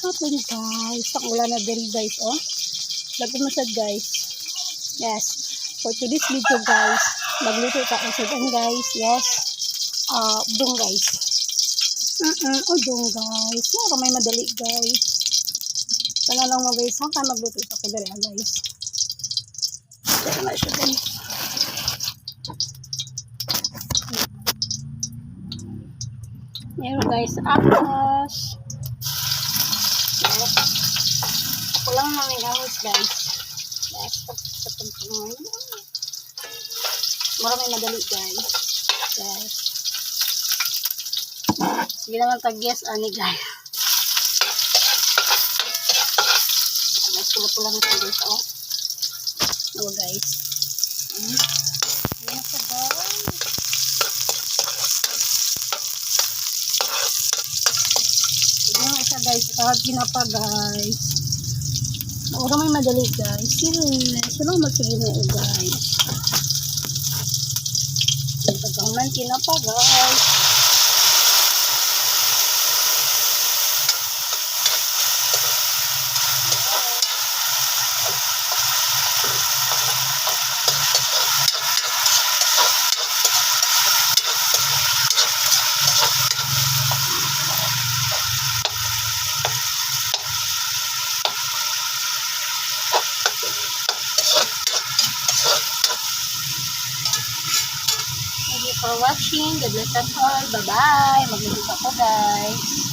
hapon guys. Ang ulan na diri guys, oh. Lago masad guys. Yes. For today's video guys, magluto ta usadan guys. Yes. Udong guys. Udong guys. Wala may madali guys. Sana lang mo guys, hanggang magluto sa ko diri guys. Ito na siya guys. Meron guys, apos. Yes. Kulang na may gawis guys. Yes, sa pagkakas. Maraming madali guys. Yes. Sige naman tag-yes ani guys. Guys, pula-pula na ito guys. Oh. Oh guys. Yan sa guys. Yan isa guys. Tawag ginapa guys. Huwag may madali guys. Sila magsige na guys. Pagkahuman kinapa guys. Thank you for watching. God bless us all. Bye-bye. Mag-ibig ako guys.